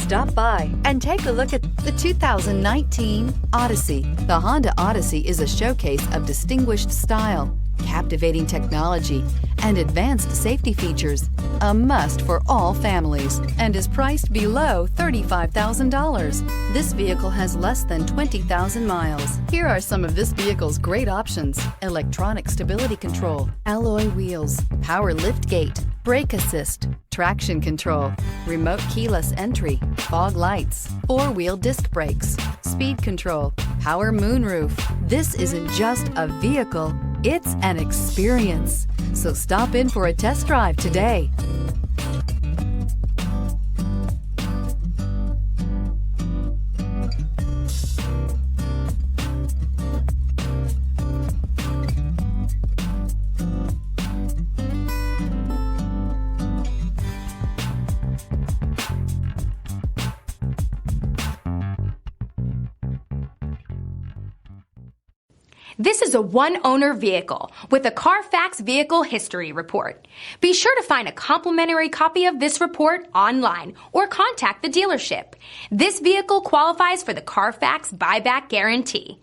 Stop by and take a look at the 2019 Odyssey. The Honda Odyssey is a showcase of distinguished style, captivating technology, and advanced safety features. A must for all families and is priced below $35,000. This vehicle has less than 20,000 miles. Here are some of this vehicle's great options: electronic stability control, alloy wheels, power liftgate, brake assist, traction control, remote keyless entry, fog lights, four-wheel disc brakes, speed control, power moonroof. This isn't just a vehicle, it's an experience. So stop in for a test drive today. This is a one-owner vehicle with a Carfax Vehicle History Report. Be sure to find a complimentary copy of this report online or contact the dealership. This vehicle qualifies for the Carfax Buyback Guarantee.